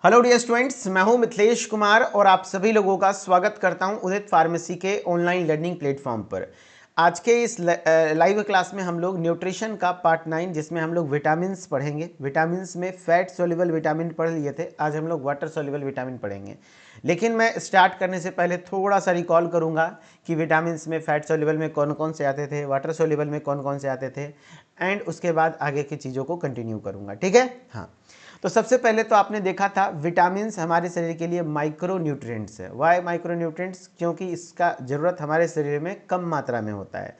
Hello dear students, मैं हूं मिथिलेश कुमार और आप सभी लोगों का स्वागत करता हूं उदित फार्मेसी के ऑनलाइन लर्निंग प्लेटफॉर्म पर। आज के इस लाइव क्लास में हम लोग न्यूट्रिशन का पार्ट 9 जिसमें हम लोग विटामिन्स पढ़ेंगे। विटामिन्स में फैट सोल्यूबल विटामिन पढ़ लिए थे, आज हम लोग वाटर सोल्यूबल विटामिन पढ़ेंगे। लेकिन मैं स्टार्ट करने से पहले थोड़ा सा रिकॉल करूंगा कि विटामिन्स में फैट सोल्यूबल में कौन कौन से आते थे, वाटर सोल्यूबल में कौन कौन से आते थे, एंड उसके बाद आगे की चीज़ों को कंटिन्यू करूंगा। ठीक है, हाँ। तो सबसे पहले तो आपने देखा था विटामिन्स हमारे शरीर के लिए माइक्रो न्यूट्रिएंट्स है। Why micronutrients? क्योंकि इसका ज़रूरत हमारे शरीर में कम मात्रा में होता है।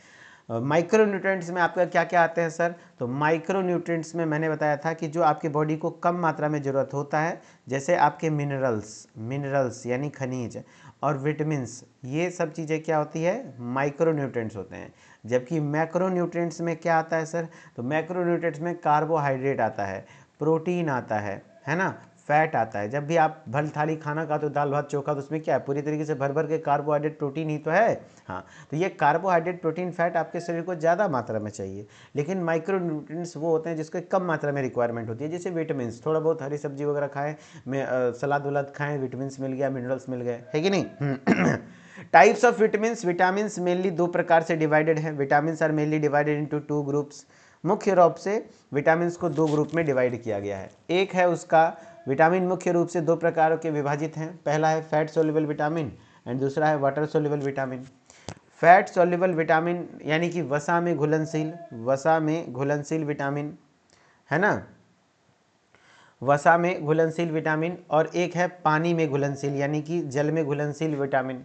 माइक्रो न्यूट्रिएंट्स में आपका क्या क्या आते हैं सर? तो माइक्रो न्यूट्रिएंट्स में मैंने बताया था कि जो आपके बॉडी को कम मात्रा में ज़रूरत होता है, जैसे आपके मिनरल्स यानी खनिज और विटामिन्स, ये सब चीज़ें क्या होती है? माइक्रो न्यूट्रिएंट्स होते हैं। जबकि मैक्रो न्यूट्रिएंट्स में क्या आता है सर? तो मैक्रो न्यूट्रिएंट्स में कार्बोहाइड्रेट आता है, प्रोटीन आता है ना, फैट आता है। जब भी आप भल थाली खाना खाते हो, दाल भात चोखा, तो उसमें क्या है? पूरी तरीके से भर भर के कार्बोहाइड्रेट प्रोटीन ही तो है। हाँ, तो ये कार्बोहाइड्रेट प्रोटीन फैट आपके शरीर को ज़्यादा मात्रा में चाहिए। लेकिन माइक्रो न्यूट्रिएंट्स वो होते हैं जिसको कम मात्रा में रिक्वायरमेंट होती है। जैसे विटामिन, थोड़ा बहुत हरी सब्जी वगैरह खाएं, सलाद वलाद खाएं, विटामिन मिल गया, मिनरल्स मिल गए, है कि नहीं? टाइप्स ऑफ विटामिन मेनली दो प्रकार से डिवाइडेड है। Vitamin are mainly divided into two groups. मुख्य रूप से विटामिन को दो ग्रुप में डिवाइड किया गया है। एक है उसका विटामिन मुख्य रूप से दो प्रकारों के विभाजित हैं। पहला है फैट सोल्यूबल विटामिन एंड दूसरा है water soluble vitamin. Fat soluble vitamin यानी कि वसा में घुलनशील विटामिन, है ना, वसा में घुलनशील विटामिन। और एक है पानी में घुलनशील यानी कि जल में घुलनशील विटामिन।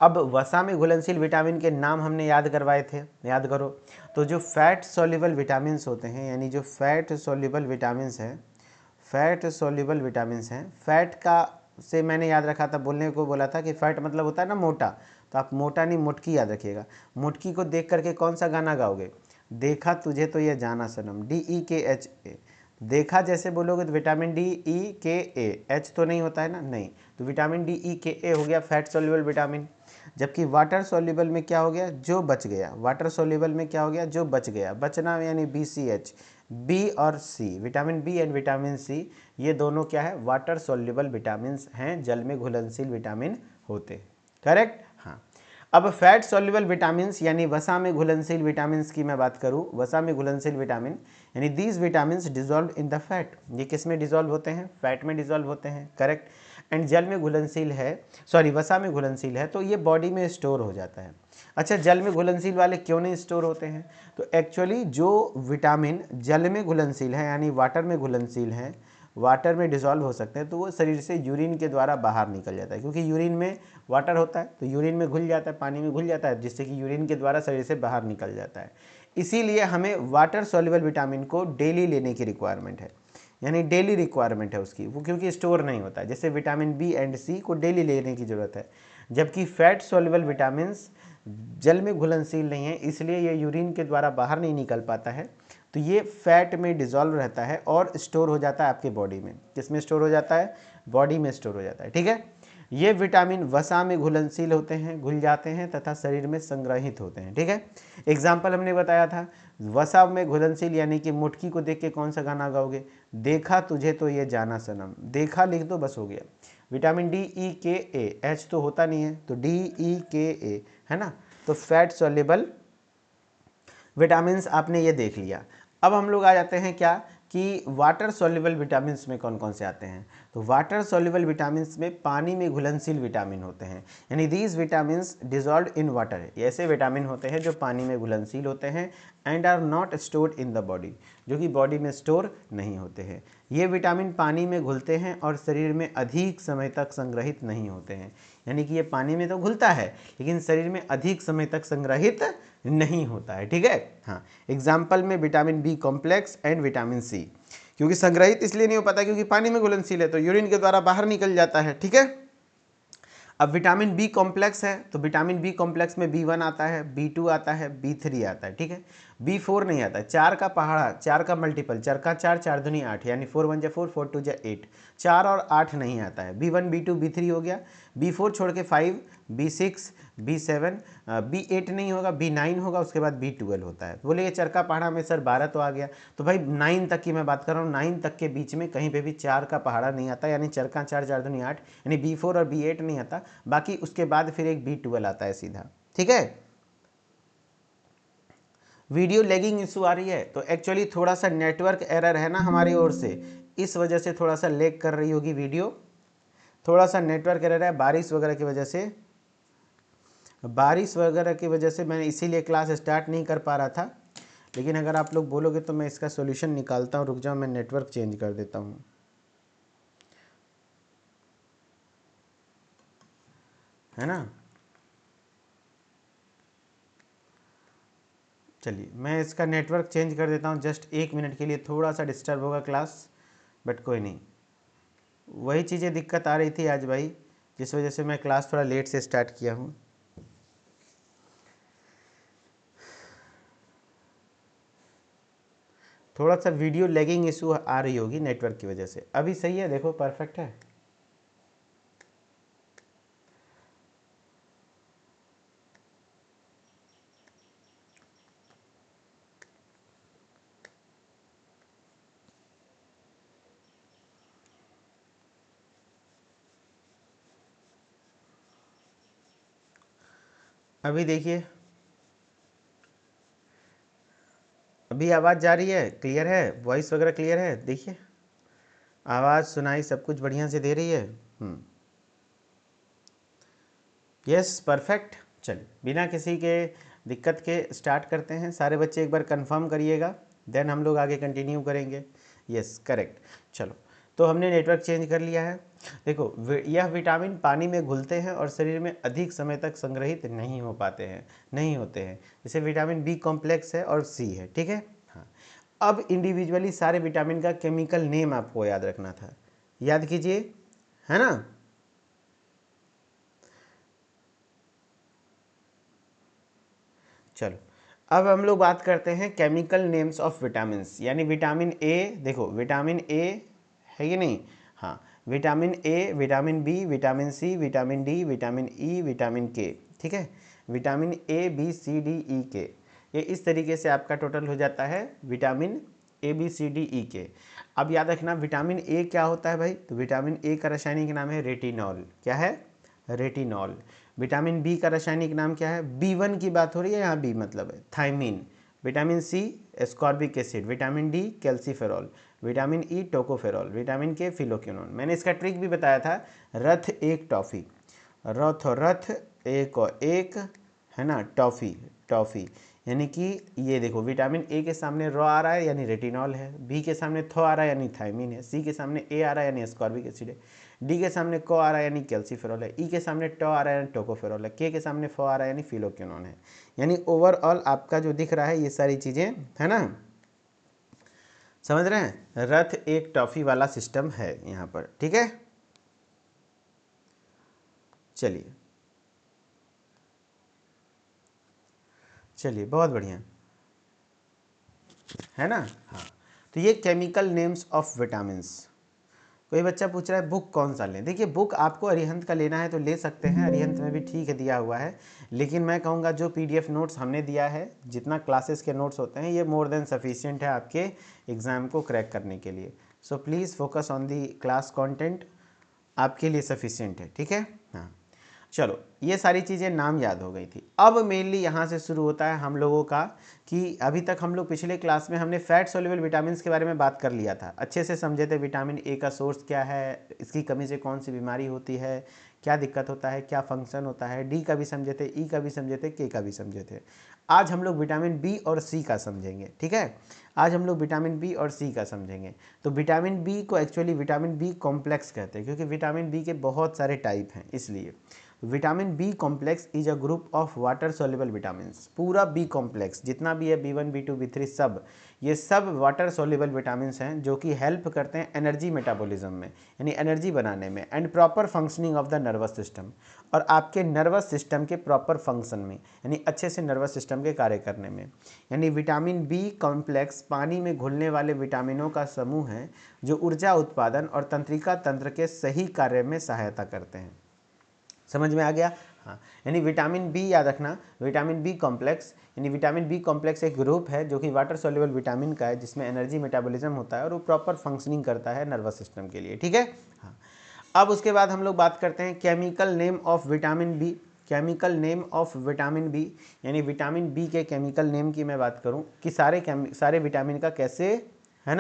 अब वसा में घुलनशील विटामिन के नाम हमने याद करवाए थे, याद करो। तो जो फैट सोल्यूबल विटामिन्स होते हैं, यानी जो फैट सोल्यूबल विटामिन्स हैं, फैट का से मैंने याद रखा था, बोलने को बोला था कि फैट मतलब होता है ना मोटा, तो आप मोटा नहीं मुटकी याद रखिएगा। मुटकी को देख करके कौन सा गाना गाओगे? देखा तुझे तो ये जाना सनम, DEKHA। देखा जैसे बोलोगे तो विटामिन DEKA, एच तो नहीं होता है ना, नहीं, तो विटामिन DEKA हो गया फैट सोल्यूबल विटामिन। जबकि वाटर सोल्यूबल में क्या हो गया? जो बच गया। वाटर सोल्यूबल में क्या हो गया? जो बच गया। बचना यानी BCH, बी और C, vitamin B and vitamin C, ये दोनों क्या है? वाटर सोल्यूबल विटामिन हैं, जल में घुलनशील विटामिन होते हैं। करेक्ट, हाँ। अब फैट सोल्यूबल विटामिन यानी वसा में घुलनशील विटामिन की मैं बात करूं, वसा में घुलनशील विटामिन यानी these vitamin dissolve in the fat. ये किस में डिजोल्व होते हैं? फैट में डिजोल्व होते हैं। करेक्ट। एंड जल में घुलनशील है, सॉरी वसा में घुलनशील है, तो ये बॉडी में स्टोर हो जाता है। अच्छा, जल में घुलनशील वाले क्यों नहीं स्टोर होते हैं? तो एक्चुअली जो विटामिन जल में घुलनशील है यानी वाटर में घुलनशील है, वाटर में डिसॉल्व हो सकते हैं, तो वो शरीर से यूरिन के द्वारा बाहर निकल जाता है। क्योंकि यूरिन में वाटर होता है तो यूरिन में घुल जाता है, पानी में घुल जाता है, जिससे कि यूरिन के द्वारा शरीर से बाहर निकल जाता है। इसीलिए हमें वाटर सॉल्युबल विटामिन को डेली लेने की रिक्वायरमेंट है, यानी डेली रिक्वायरमेंट है उसकी, वो क्योंकि स्टोर नहीं होता है। जैसे विटामिन बी एंड सी को डेली लेने की ज़रूरत है। जबकि फैट सॉल्युबल विटामिन जल में घुलनशील नहीं है, इसलिए ये यूरिन के द्वारा बाहर नहीं निकल पाता है, तो ये फैट में डिजॉल्व रहता है और स्टोर हो जाता है आपके बॉडी में। किस में स्टोर हो जाता है? बॉडी में स्टोर हो जाता है। ठीक है, ये विटामिन वसा में घुलनशील होते हैं, घुल जाते हैं तथा शरीर में संग्रहित होते हैं। ठीक है, एग्जाम्पल हमने बताया था वसा में घुलनशील यानी कि मुटकी को देख के कौन सा गाना गाओगे? देखा तुझे तो ये जाना सनम। देखा लिख दो, बस हो गया। विटामिन DEKA, एच तो होता नहीं है, तो DEKA, है ना। तो फैट सॉल्युबल विटामिन्स आपने ये देख लिया। अब हम लोग आ जाते हैं क्या कि वाटर सॉल्युबल विटामिन्स में कौन कौन से आते हैं? तो वाटर सॉल्युबल विटामिन्स में पानी में घुलनशील विटामिन होते हैं, यानी these vitamins dissolve in water. ऐसे विटामिन होते हैं जो पानी में घुलनशील होते हैं and are not stored in the body, जो कि बॉडी में स्टोर नहीं होते हैं। ये विटामिन पानी में घुलते हैं और शरीर में अधिक समय तक संग्रहित नहीं होते हैं, यानी कि ये पानी में तो घुलता है लेकिन शरीर में अधिक समय तक संग्रहित नहीं होता है। ठीक है, हाँ। एग्जाम्पल में vitamin B complex and vitamin C, क्योंकि संग्रहित इसलिए नहीं हो पाता क्योंकि पानी में घुलनशील है, तो यूरिन के द्वारा बाहर निकल जाता है। ठीक है, अब विटामिन बी कॉम्प्लेक्स है तो विटामिन बी कॉम्प्लेक्स में B1 आता है, B2 आता है, B3 आता है। ठीक है, B4 नहीं आता है। 4 का पहाड़ा, 4 का मल्टीपल, 4 का 4, 4 दूनी 8, यानी 4 1 जा 4, 4 2 जा 8, 4 और 8 नहीं आता है। B1 B2 B3 हो गया। B4 छोड़ के 5, B6, B7, B8 नहीं होगा, B9 होगा, उसके बाद B12 होता है। तो बोले ये चरका पहाड़ा में सर 12 तो आ गया, तो भाई 9 तक की मैं बात कर रहा हूँ, 9 तक के बीच में कहीं पे भी 4 का पहाड़ा नहीं आता, यानी चरका 4 4 दूनी 8, यानी B4 और B8 नहीं आता। बाकी उसके बाद फिर एक B12 आता है सीधा, ठीक है। वीडियो लैगिंग इशू आ रही है, तो एक्चुअली थोड़ा सा नेटवर्क एरर है ना हमारी ओर से, इस वजह से थोड़ा सा लैग कर रही होगी वीडियो, थोड़ा सा नेटवर्क एरर है, बारिश वगैरह की वजह से, मैं इसीलिए क्लास स्टार्ट नहीं कर पा रहा था। लेकिन अगर आप लोग बोलोगे तो मैं इसका सॉल्यूशन निकालता हूँ, रुक जाओ मैं नेटवर्क चेंज कर देता हूँ, है ना। चलिए मैं इसका नेटवर्क चेंज कर देता हूँ, जस्ट 1 मिनट के लिए, थोड़ा सा डिस्टर्ब होगा क्लास, बट कोई नहीं। वही चीज़ें दिक्कत आ रही थी आज भाई, जिस वजह से मैं क्लास थोड़ा लेट से स्टार्ट किया हूँ। थोड़ा सा वीडियो लैगिंग इशू आ रही होगी नेटवर्क की वजह से। अभी सही है, देखो परफेक्ट है। अभी देखिए, अभी आवाज़ जा रही है, क्लियर है, वॉइस वगैरह क्लियर है, देखिए आवाज़ सुनाई सब कुछ बढ़िया से दे रही है। Yes perfect. चलिए बिना किसी के दिक्कत के स्टार्ट करते हैं। सारे बच्चे एक बार कंफर्म करिएगा, देन हम लोग आगे कंटिन्यू करेंगे। Yes correct. चलो, तो हमने नेटवर्क चेंज कर लिया है। देखो यह विटामिन पानी में घुलते हैं और शरीर में अधिक समय तक संग्रहित नहीं हो पाते हैं, नहीं होते हैं। जैसे विटामिन बी कॉम्प्लेक्स है और सी है, ठीक है। हाँ, अब इंडिविजुअली सारे विटामिन का केमिकल नेम आपको याद रखना था, याद कीजिए, है ना। चलो अब हम लोग बात करते हैं केमिकल नेम्स ऑफ विटामिन, यानी विटामिन ए। देखो विटामिन ए है कि नहीं, हाँ, vitamin A, vitamin B, vitamin C, vitamin D, vitamin E, vitamin K, ठीक है। Vitamin A B C D E K, ये इस तरीके से आपका टोटल हो जाता है vitamin A B C D E K. अब याद रखना विटामिन ए क्या होता है भाई, तो विटामिन ए का रासायनिक नाम है रेटिनॉल। क्या है, रेटिनॉल। विटामिन बी का रासायनिक नाम क्या है, B1 की बात हो रही है यहाँ, बी मतलब है thiamine. Vitamin C ascorbic acid, vitamin D calciferol, vitamin E tocopherol, vitamin K phylloquinone. मैंने इसका ट्रिक भी बताया था, रथ एक टॉफ़ी, रथ और रथ एक और एक, है ना, टॉफ़ी टॉफ़ी, यानी कि ये देखो विटामिन ए के सामने रॉ आ रहा है यानी रेटिनॉल है, बी के सामने थो आ रहा है यानी थायमीन है, सी के सामने ए आ रहा है यानी एस्कॉर्बिक एसिड है, डी के सामने को आ रहा है यानी कैल्सीफेरॉल है, ई के सामने टो आ रहा है यानी टोकोफेरॉल है, के सामने फो आ रहा है यानी फिलोक्विनोन है। यानी ओवरऑल आपका जो दिख रहा है ये सारी चीज़ें, है ना, समझ रहे हैं। रथ एक टॉफ़ी वाला सिस्टम है यहाँ पर, ठीक है। चलिए चलिए बहुत बढ़िया, है ना। हाँ, तो ये केमिकल नेम्स ऑफ विटामिन्स। कोई बच्चा पूछ रहा है बुक कौन सा लें, देखिए बुक आपको अरिहंत का लेना है तो ले सकते हैं, अरिहंत में भी ठीक है दिया हुआ है, लेकिन मैं कहूँगा जो PDF नोट्स हमने दिया है, जितना क्लासेस के नोट्स होते हैं, ये मोर देन सफिशिएंट है आपके एग्ज़ाम को क्रैक करने के लिए। So please focus on the class content, आपके लिए सफिशिएंट है, ठीक है। हाँ चलो, ये सारी चीज़ें नाम याद हो गई थी। अब मेनली यहाँ से शुरू होता है हम लोगों का कि अभी तक हम लोग पिछले क्लास में हमने फैट सोल्यूबल विटामिन के बारे में बात कर लिया था, अच्छे से समझे थे। विटामिन ए का सोर्स क्या है, इसकी कमी से कौन सी बीमारी होती है, क्या दिक्कत होता है, क्या फंक्शन होता है, डी का भी समझे थे, ई का भी समझे थे, के का भी समझे थे। आज हम लोग विटामिन बी और सी का समझेंगे, ठीक है। आज हम लोग विटामिन बी और सी का समझेंगे। तो विटामिन बी को एक्चुअली विटामिन बी कॉम्प्लेक्स कहते हैं, क्योंकि विटामिन बी के बहुत सारे टाइप हैं, इसलिए vitamin B complex is a group of water soluble vitamin. पूरा बी कॉम्प्लेक्स जितना भी है, B1 B2 B3 सब, ये सब वाटर सोल्यूबल विटामिन हैं जो कि हेल्प करते हैं एनर्जी मेटाबॉलिज्म में, यानी एनर्जी बनाने में, and proper functioning of the nervous system, और आपके नर्वस सिस्टम के प्रॉपर फंक्शन में, यानी अच्छे से नर्वस सिस्टम के कार्य करने में। यानी विटामिन बी कॉम्प्लेक्स पानी में घुलने वाले विटामिनों का समूह है जो ऊर्जा उत्पादन और तंत्रिका तंत्र के सही कार्य में सहायता करते हैं। समझ में आ गया। हाँ, यानी विटामिन बी याद रखना, विटामिन बी कॉम्प्लेक्स, यानी विटामिन बी कॉम्प्लेक्स एक ग्रुप है जो कि वाटर सॉल्युबल विटामिन का है, जिसमें एनर्जी मेटाबॉलिज्म होता है और वो प्रॉपर फंक्शनिंग करता है नर्वस सिस्टम के लिए, ठीक है। हाँ, अब उसके बाद हम लोग बात करते हैं chemical name of vitamin B. Chemical name of vitamin B, यानी विटामिन बी के केमिकल नेम की मैं बात करूं कि सारे विटामिन का कैसे, है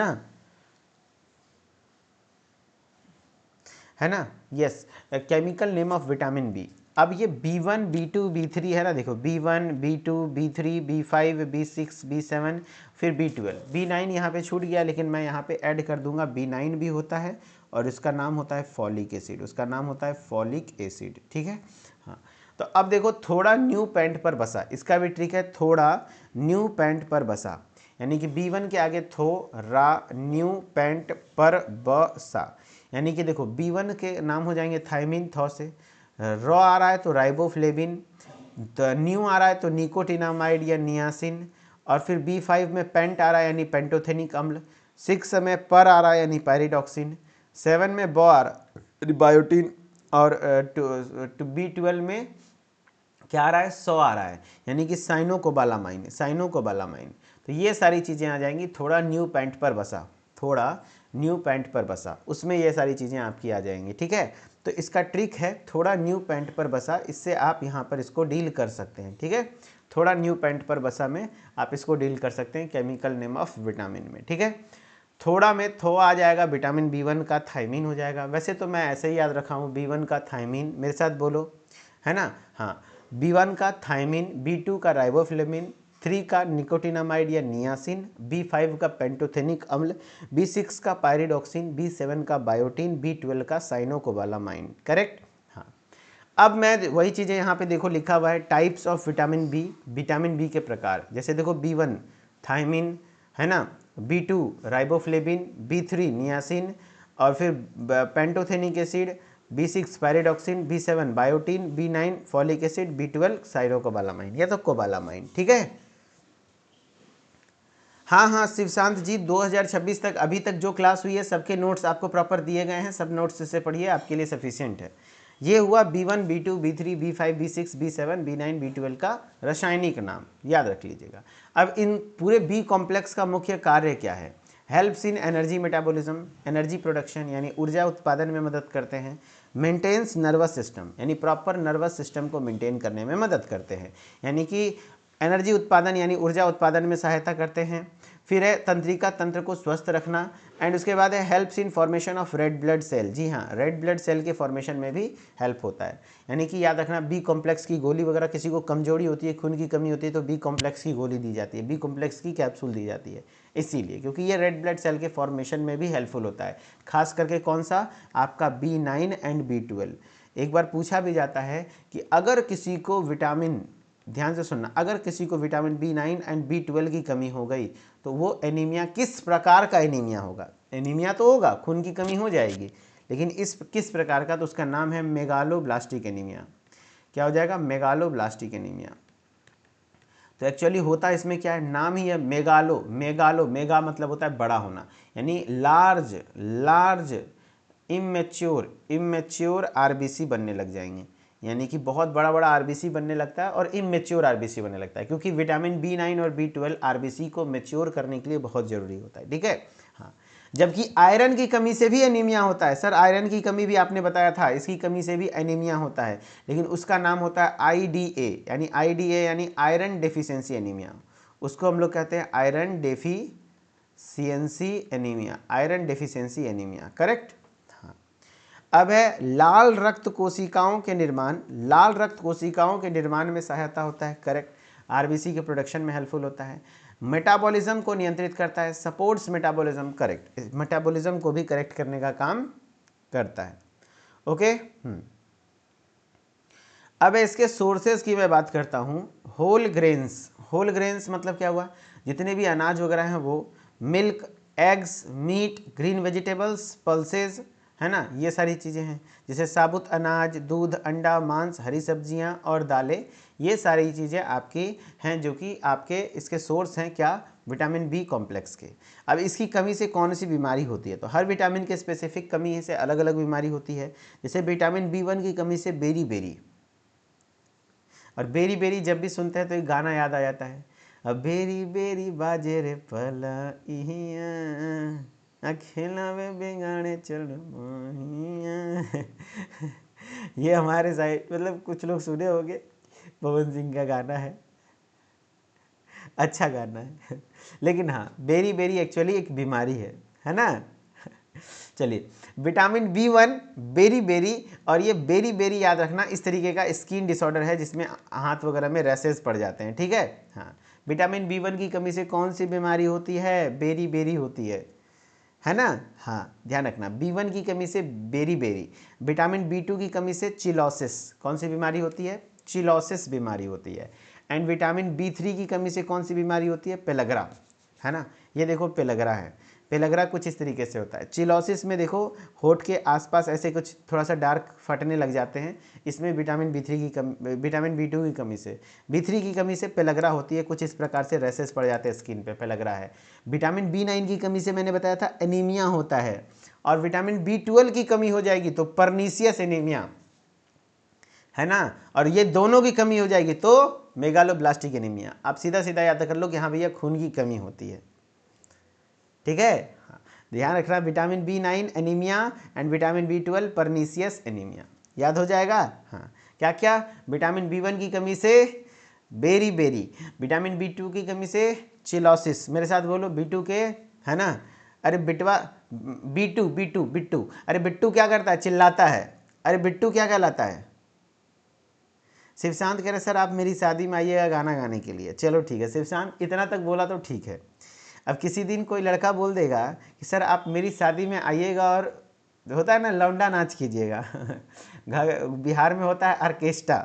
ना, yes, chemical name of vitamin B. अब ये B1 B2 B3 है ना, देखो B1 B2 B3 B5 B6 B7 फिर B12 B9 यहाँ पे छूट गया, लेकिन मैं यहाँ पे ऐड कर दूंगा B9 भी होता है और इसका नाम होता है फॉलिक एसिड, उसका नाम होता है फॉलिक एसिड, ठीक है। हाँ, तो अब देखो थोड़ा न्यू पैंट पर बसा, इसका भी ट्रिक है, थोड़ा न्यू पैंट पर बसा, यानी कि B1 के आगे थोड़ा न्यू पैंट पर बसा, यानी कि देखो B1 के नाम हो जाएंगे थायमिन, थौ से, रॉ आ रहा है तो राइबोफ्लेविन, तो न्यू आ रहा है तो निकोटिनामाइड या नियासिन, और फिर B5 में पेंट आ रहा है यानी पेंटोथेनिक अम्ल, 6 में पर आ रहा है यानी पायरिडॉक्सिन, 7 में बो आ रहा है बायोटीन, और B12 में क्या आ रहा है, 100 आ रहा है यानी कि साइनोकोबालामाइन, साइनोकोबालामाइन। तो ये सारी चीज़ें आ जाएंगी, थोड़ा न्यू पैंट पर बसा, थोड़ा न्यू पैंट पर बसा, उसमें ये सारी चीज़ें आपकी आ जाएंगी, ठीक है। तो इसका ट्रिक है थोड़ा न्यू पैंट पर बसा, इससे आप यहाँ पर इसको डील कर सकते हैं, ठीक है। थोड़ा न्यू पैंट पर बसा में आप इसको डील कर सकते हैं केमिकल नेम ऑफ विटामिन में, ठीक है। थोड़ा में थो आ जाएगा, विटामिन B1 का थायमिन हो जाएगा, वैसे तो मैं ऐसे ही याद रखा हूँ B1 का थायमिन, मेरे साथ बोलो, है ना, हाँ, B1 का थायमिन, B2 का राइबोफ्लेविन, 3 का निकोटिनामाइड या नियासिन, B5 का पेंटोथेनिक अम्ल, B6 का पायरिडॉक्सिन, B7 का बायोटीन, B12 का साइनोकोबालामाइन, करेक्ट। हाँ, अब मैं वही चीज़ें यहाँ पे देखो लिखा हुआ है, types of vitamin B, vitamin B के प्रकार, जैसे देखो B1 थायमिन, है ना, B2 राइबोफ्लेविन, B3 नियासिन, और फिर pantothenic acid, B6 पैरिडॉक्सिन, B7 biotin, B9 folic acid, B12 साइरोकोबालामाइन या तो कोबालामाइन, ठीक है। हाँ हाँ शिवशांत जी, 2026 तक अभी तक जो क्लास हुई है सबके नोट्स आपको प्रॉपर दिए गए हैं, सब नोट्स से पढ़िए, आपके लिए सफिशिएंट है। ये हुआ B1 B2 B3 B5 B6 B7 B9 B12 का रासायनिक नाम, याद रख लीजिएगा। अब इन पूरे बी कॉम्प्लेक्स का मुख्य कार्य क्या है, हेल्प्स इन एनर्जी मेटाबॉलिज्म, एनर्जी प्रोडक्शन यानी ऊर्जा उत्पादन में मदद करते हैं, मेंटेन्स नर्वस सिस्टम यानी प्रॉपर नर्वस सिस्टम को मेंटेन करने में मदद करते हैं, यानी कि एनर्जी उत्पादन यानी ऊर्जा उत्पादन में सहायता करते हैं, फिर है तंत्रिका तंत्र को स्वस्थ रखना, एंड उसके बाद है helps in formation of red blood cell, जी हाँ, रेड ब्लड सेल के फॉर्मेशन में भी हेल्प होता है, यानी कि याद रखना बी कॉम्प्लेक्स की गोली वगैरह, किसी को कमजोरी होती है, खून की कमी होती है तो बी कॉम्प्लेक्स की गोली दी जाती है, बी कॉम्प्लेक्स की कैप्सूल दी जाती है, इसीलिए क्योंकि ये रेड ब्लड सेल के फॉर्मेशन में भी हेल्पफुल होता है, खास करके कौन सा, आपका B9 एंड B12। एक बार पूछा भी जाता है कि अगर किसी को विटामिन, ध्यान से सुनना, अगर किसी को विटामिन B9 एंड B12 की कमी हो गई तो वो एनीमिया किस प्रकार का एनीमिया होगा, एनीमिया तो होगा, खून की कमी हो जाएगी, लेकिन इस किस प्रकार का, तो उसका नाम है मेगालोब्लास्टिक एनीमिया। क्या हो जाएगा, मेगालोब्लास्टिक एनीमिया। तो एक्चुअली होता इसमें क्या है, नाम ही है मेगालो, मेगालो, मेगा मतलब होता है बड़ा होना, यानी large, large immature, immature RBC बनने लग जाएंगे, यानी कि बहुत बड़ा बड़ा आरबीसी बनने लगता है और इमेच्योर आरबीसी बनने लगता है, क्योंकि विटामिन B9 और B12 आरबीसी को मेच्योर करने के लिए बहुत जरूरी होता है, ठीक है। हाँ, जबकि आयरन की कमी से भी एनीमिया होता है, सर आयरन की कमी भी आपने बताया था, इसकी कमी से भी एनीमिया होता है, लेकिन उसका नाम होता है IDA, यानी IDA यानी आयरन डेफिशिएंसी एनीमिया, उसको हम लोग कहते हैं iron deficiency anaemia, iron deficiency anaemia, correct. हाँ, अब है लाल रक्त कोशिकाओं के निर्माण, लाल रक्त कोशिकाओं के निर्माण में सहायता होता है, करेक्ट, आरबीसी के प्रोडक्शन में हेल्पफुल होता है, मेटाबॉलिज्म को नियंत्रित करता है, सपोर्ट्स मेटाबॉलिज्म, करेक्ट, मेटाबॉलिज्म को भी करेक्ट करने का काम करता है, ओके। अब इसके सोर्सेज की मैं बात करता हूँ, होल ग्रेन्स, होल ग्रेन्स मतलब क्या हुआ, जितने भी अनाज वगैरह हैं वो, milk, eggs, meat, green vegetables, pulses, है ना, ये सारी चीज़ें हैं, जैसे साबुत अनाज, दूध, अंडा, मांस, हरी सब्जियां और दालें, ये सारी चीज़ें आपकी हैं जो कि आपके इसके सोर्स हैं क्या, विटामिन बी कॉम्प्लेक्स के। अब इसकी कमी से कौन सी बीमारी होती है, तो हर विटामिन के स्पेसिफिक कमी से अलग अलग बीमारी होती है, जैसे विटामिन B1 की कमी से बेरी बेरी, और बेरी बेरी जब भी सुनते हैं तो एक गाना याद आ जाता है, अब बेरी बेरी बाजे रे पला इहिया अखेला में बेगाने चल मोहिया। ये हमारे साइड मतलब कुछ लोग सुने होंगे, पवन सिंह का गाना है, अच्छा गाना है। लेकिन हाँ, बेरी बेरी एक्चुअली एक बीमारी है ना। चलिए, विटामिन B1 बेरी बेरी, और ये बेरी बेरी याद रखना इस तरीके का स्किन डिसऑर्डर है जिसमें हाथ वगैरह में रैसेस पड़ जाते हैं, ठीक है। हाँ, विटामिन B1 की कमी से कौन सी बीमारी होती है, बेरी बेरी होती है ना। हाँ, ध्यान रखना, B1 की कमी से बेरी बेरी। विटामिन B2 की कमी से चिलोसिस, कौन सी बीमारी होती है, चिलोसिस बीमारी होती है। एंड विटामिन B3 की कमी से कौन सी बीमारी होती है, पेलग्रा, है ना। ये देखो पेलग्रा है, पेलग्रा कुछ इस तरीके से होता है। चिलोसिस में देखो होठ के आसपास ऐसे कुछ थोड़ा सा डार्क फटने लग जाते हैं, इसमें विटामिन B3 की कमी, विटामिन B2 की कमी से, B3 की कमी से पेलग्रा होती है, कुछ इस प्रकार से रैसेस पड़ जाते हैं स्किन पे, पेलग्रा है। विटामिन B9 की कमी से मैंने बताया था एनीमिया होता है, और विटामिन B12 की कमी हो जाएगी तो परनीसियस एनीमिया, है ना। और ये दोनों की कमी हो जाएगी तो मेगालोब्लास्टिक एनीमिया। आप सीधा सीधा याद कर लो कि हाँ भैया खून की कमी होती है, ठीक है। हाँ, ध्यान रखना, vitamin B9 anaemia and vitamin B12 pernicious anaemia, याद हो जाएगा। हाँ, क्या क्या, विटामिन B1 की कमी से बेरी बेरी, विटामिन B2 की कमी से चिलोसिस, मेरे साथ बोलो B2 के, है ना। अरे बिटवा, B2 B2 बिट्टू, अरे बिट्टू क्या करता है, चिल्लाता है, अरे बिट्टू क्या कहलाता है। शिवशांत कह रहे सर आप मेरी शादी में आइएगा गाना गाने के लिए, चलो ठीक है शिवशांत, इतना तक बोला तो ठीक है। अब किसी दिन कोई लड़का बोल देगा कि सर आप मेरी शादी में आइएगा और होता है ना लौंडा नाच कीजिएगा। बिहार में होता है ऑर्केस्ट्रा,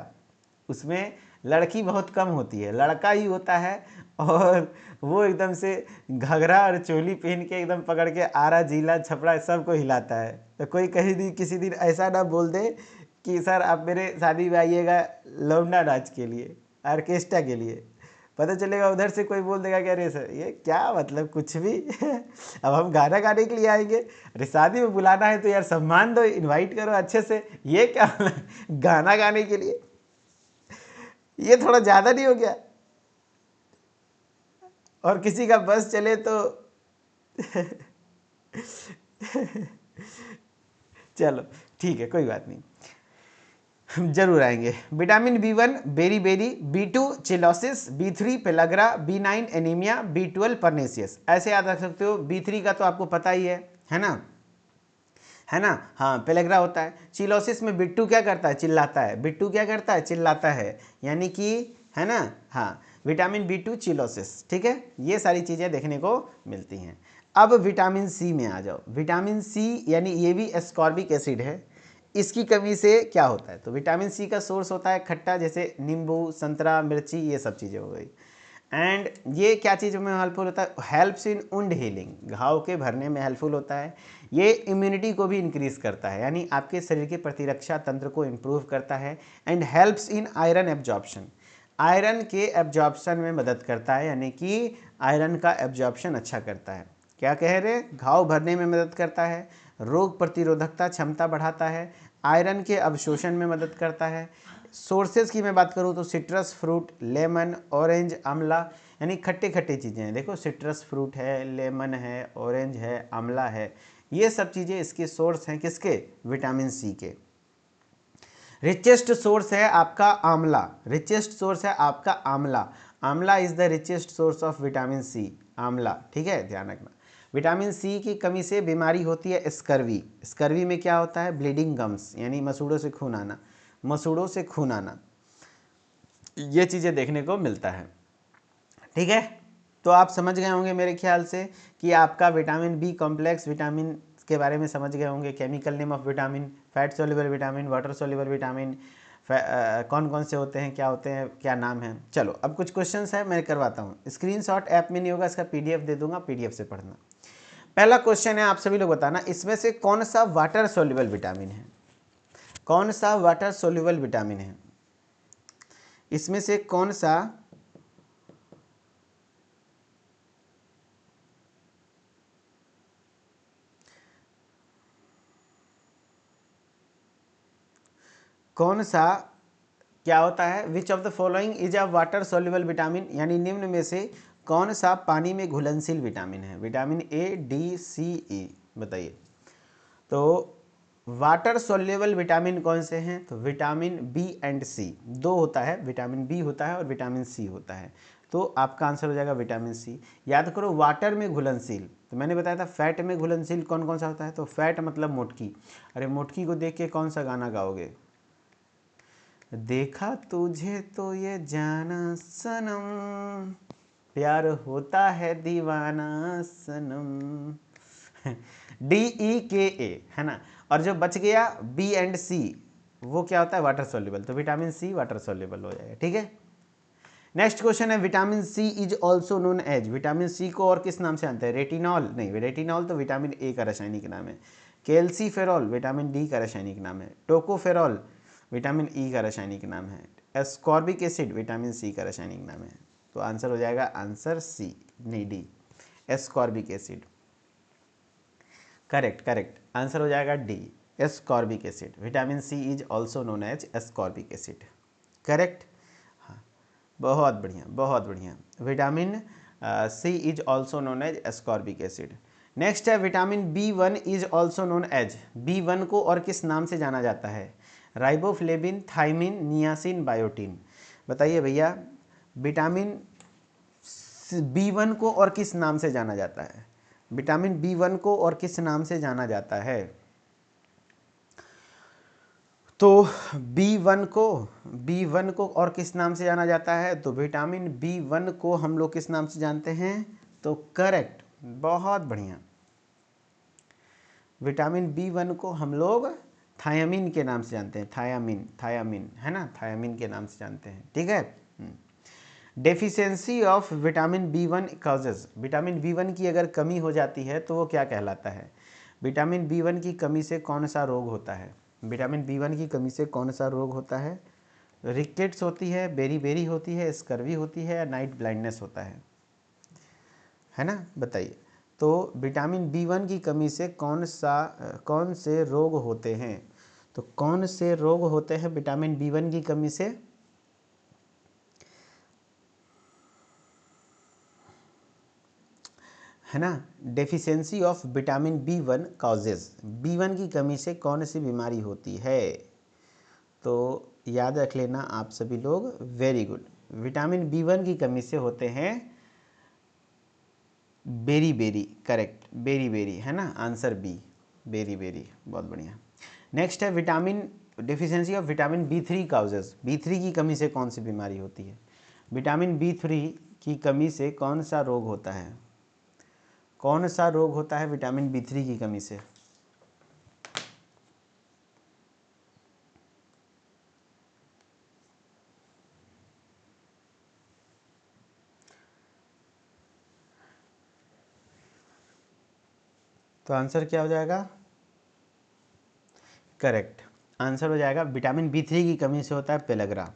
उसमें लड़की बहुत कम होती है, लड़का ही होता है, और वो एकदम से घघरा और चोली पहन के एकदम पकड़ के आरा जिला छपड़ा सबको हिलाता है। तो कोई कहीं भी किसी दिन ऐसा ना बोल दे कि सर आप मेरे शादी में आइएगा लौंडा नाच के लिए, ऑर्केस्ट्रा के लिए, पता चलेगा उधर से कोई बोल देगा कि अरे सर ये क्या मतलब कुछ भी। अब हम गाना गाने के लिए आएंगे, अरे शादी में बुलाना है तो यार सम्मान दो, इनवाइट करो अच्छे से, ये क्या गाना गाने के लिए, ये थोड़ा ज़्यादा नहीं हो गया। और किसी का बस चले तो चलो ठीक है, कोई बात नहीं, जरूर आएंगे। Vitamin B1 beriberi, B2 cheilosis, B3 pellagra, B9 anaemia, B12 pernicious, ऐसे याद रख सकते हो। B3 का तो आपको पता ही है ना, है ना। हाँ, पेलेग्रा होता है। चिलोसिस में बिट्टू क्या करता है, चिल्लाता है, बिट्टू क्या करता है, चिल्लाता है, यानी कि, है ना। हाँ, विटामिन B2 चिलोसिस, ठीक है, ये सारी चीज़ें देखने को मिलती हैं। अब विटामिन C में आ जाओ। विटामिन C यानी ये भी एस्कॉर्बिक एसिड है, इसकी कमी से क्या होता है, तो विटामिन C का सोर्स होता है खट्टा, जैसे नींबू, संतरा, मिर्ची, ये सब चीज़ें हो गई। एंड ये क्या चीज़ में हेल्पफुल होता है, हेल्प्स इन वुंड हीलिंग, घाव के भरने में हेल्पफुल होता है। ये इम्यूनिटी को भी इंक्रीज करता है, यानी आपके शरीर के प्रतिरक्षा तंत्र को इम्प्रूव करता है। And helps in iron absorption, iron के एब्जॉर्प्शन में मदद करता है, यानी कि आयरन का एब्जॉर्प्शन अच्छा करता है। क्या कह रहे, घाव भरने में मदद करता है, रोग प्रतिरोधकता क्षमता बढ़ाता है, आयरन के अवशोषण में मदद करता है। सोर्सेज की मैं बात करूँ तो सिट्रस फ्रूट, लेमन, ऑरेंज, आंवला, यानी खट्टे खट्टे चीज़ें हैं। देखो सिट्रस फ्रूट है, लेमन है, ऑरेंज है, आंवला है, ये सब चीज़ें इसके सोर्स हैं, किसके, विटामिन C के। रिचेस्ट सोर्स है आपका आंवला, रिचेस्ट सोर्स है आपका आंवला, आंवला is the richest source of vitamin C, आंवला, ठीक है, ध्यान रखना। विटामिन C की कमी से बीमारी होती है स्कर्वी, स्कर्वी में क्या होता है, ब्लीडिंग गम्स, यानी मसूड़ों से खून आना, मसूड़ों से खून आना, ये चीज़ें देखने को मिलता है, ठीक है। तो आप समझ गए होंगे मेरे ख्याल से कि आपका विटामिन B कॉम्प्लेक्स विटामिन के बारे में समझ गए होंगे, chemical name of vitamin, fat soluble vitamin, water soluble vitamin, कौन कौन से होते हैं, क्या होते हैं, क्या नाम है। चलो अब कुछ क्वेश्चंस है मैं करवाता हूँ, स्क्रीनशॉट ऐप में नहीं होगा, इसका PDF दे दूंगा, PDF से पढ़ना। पहला क्वेश्चन है, आप सभी लोग बताना, इसमें से कौन सा वाटर सोल्यूबल विटामिन है, कौन सा वाटर सोल्यूबल विटामिन है, इसमें से कौन सा कौन सा क्या होता है, which of the following is a water soluble vitamin, यानी निम्न में से कौन सा पानी में घुलनशील विटामिन है, विटामिन ए, डी, सी, ई, बताइए। तो वाटर सोल्यूबल विटामिन कौन से हैं, तो विटामिन बी एंड सी, दो होता है, विटामिन बी होता है और विटामिन सी होता है, तो आपका आंसर हो जाएगा विटामिन सी। याद करो वाटर में घुलनशील, तो मैंने बताया था फैट में घुलनशील कौन कौन सा होता है, तो फैट मतलब मोटकी। अरे मोटकी को देख के कौन सा गाना गाओगे, देखा तुझे तो ये जाना सनम, प्यार होता है दीवाना सनम, DEKA है ना। और जो बच गया बी एंड सी वो क्या होता है, वाटर सोल्यूबल, तो विटामिन सी वाटर सोल्यूबल हो जाएगा, ठीक है। नेक्स्ट क्वेश्चन है, vitamin C is also known as, vitamin C को और किस नाम से जानते हैं, रेटिनॉल नहीं, रेटिनॉल तो विटामिन ए का रासायनिक नाम है, कैल्सीफेरॉल विटामिन डी का रासायनिक नाम है, टोकोफेरॉल विटामिन ई का रासायनिक नाम है, एस्कॉर्बिक एसिड विटामिन सी का रासायनिक नाम है, तो आंसर हो जाएगा आंसर सी, नहीं D, ascorbic acid. Correct correct, answer हो जाएगा D, ascorbic acid, vitamin C is also known as ascorbic acid, correct. हाँ, बहुत बढ़िया बहुत बढ़िया, vitamin C is also known as ascorbic acid. Next है vitamin B1 is also known as, B1 को और किस नाम से जाना जाता है, राइबोफ्लेविन, थाइमिन, नियासिन, बायोटिन, बताइए भैया। विटामिन B1 को और किस नाम से जाना जाता है, विटामिन B1 को और किस नाम से जाना जाता है, तो B1 को और किस नाम से जाना जाता है, तो विटामिन B1 को हम लोग किस नाम से जानते हैं, तो करेक्ट, बहुत बढ़िया, विटामिन B1 को हम लोग थायामीन के नाम से जानते हैं, थायामीन है ना, थायामीन के नाम से जानते हैं, ठीक है। Deficiency of vitamin B1 causes, vitamin B1 की अगर कमी हो जाती है तो वो क्या कहलाता है, विटामिन B1 की कमी से कौन सा रोग होता है, विटामिन B1 की कमी से कौन सा रोग होता है, रिकेट्स होती है, बेरी होती है, स्कर्वी होती है, या नाइट ब्लाइंडनेस होता है ना, बताइए। तो विटामिन B1 की कमी से कौन से रोग होते हैं, तो कौन से रोग होते हैं विटामिन B1 की कमी से, है ना। Deficiency of vitamin B1 causes, B1 की कमी से कौन सी बीमारी होती है, तो याद रख लेना आप सभी लोग, वेरी गुड, विटामिन B1 की कमी से होते हैं बेरी, करेक्ट, बेरी है ना, आंसर बी, बेरी, बहुत बढ़िया। नेक्स्ट है vitamin deficiency of vitamin B3 causes, B3 की कमी से कौन सी बीमारी होती है, विटामिन B3 की कमी से कौन सा रोग होता है, कौन सा रोग होता है विटामिन B3 की कमी से, तो आंसर क्या हो जाएगा, करेक्ट, आंसर हो जाएगा विटामिन B3 की कमी से होता है पेलग्रा,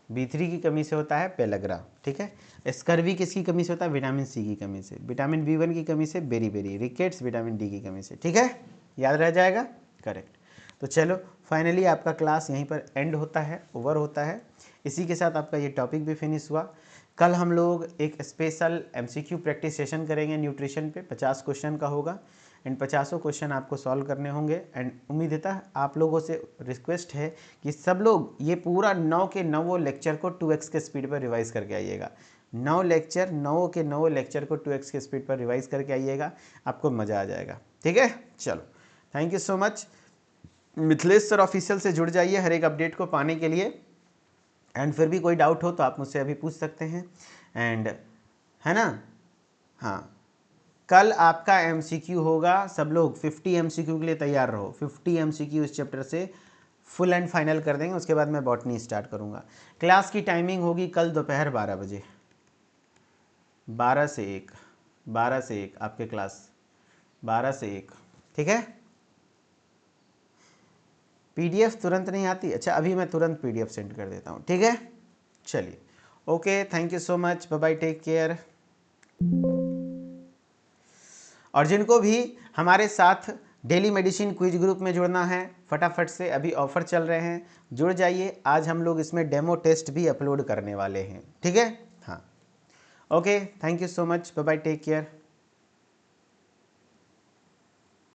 B3 की कमी से होता है पेलग्रा, ठीक है। स्कर्वी किसकी कमी से होता है, विटामिन सी की कमी से, विटामिन B1 की कमी से बेरी, रिकेट्स विटामिन डी की कमी से, ठीक है, याद रह जाएगा, करेक्ट। तो चलो फाइनली आपका क्लास यहीं पर एंड होता है, ओवर होता है, इसी के साथ आपका ये टॉपिक भी फिनिश हुआ। कल हम लोग एक स्पेशल MCQ प्रैक्टिस सेशन करेंगे न्यूट्रिशन पे, 50 क्वेश्चन का होगा, एंड 50 क्वेश्चन आपको सॉल्व करने होंगे। एंड उम्मीद है आप लोगों से रिक्वेस्ट है कि सब लोग ये पूरा 9 के 9 लेक्चर को 2x के स्पीड पर रिवाइज करके आइएगा, 9 के 9 लेक्चर को 2x के स्पीड पर रिवाइज करके आइएगा, आपको मज़ा आ जाएगा, ठीक है। चलो thank you so much, Mithilesh sir official से जुड़ जाइए हर एक अपडेट को पाने के लिए, एंड फिर भी कोई डाउट हो तो आप मुझसे अभी पूछ सकते हैं, एंड है ना। हाँ, कल आपका MCQ होगा, सब लोग 50 MCQ के लिए तैयार रहो, 50 MCQ इस चैप्टर से फुल एंड फाइनल कर देंगे, उसके बाद मैं बॉटनी स्टार्ट करूँगा। क्लास की टाइमिंग होगी कल दोपहर 12 बजे, 12 से 1 आपके क्लास, 12 से 1, ठीक है। PDF तुरंत नहीं आती, अच्छा अभी मैं तुरंत PDF सेंड कर देता हूँ, ठीक है। चलिए okay, thank you so much, bye bye, take care. और जिनको भी हमारे साथ डेली मेडिसिन क्विज ग्रुप में जुड़ना है, फटाफट से, अभी ऑफ़र चल रहे हैं, जुड़ जाइए। आज हम लोग इसमें डेमो टेस्ट भी अपलोड करने वाले हैं, ठीक है। हाँ, okay, thank you so much, bye bye, take care.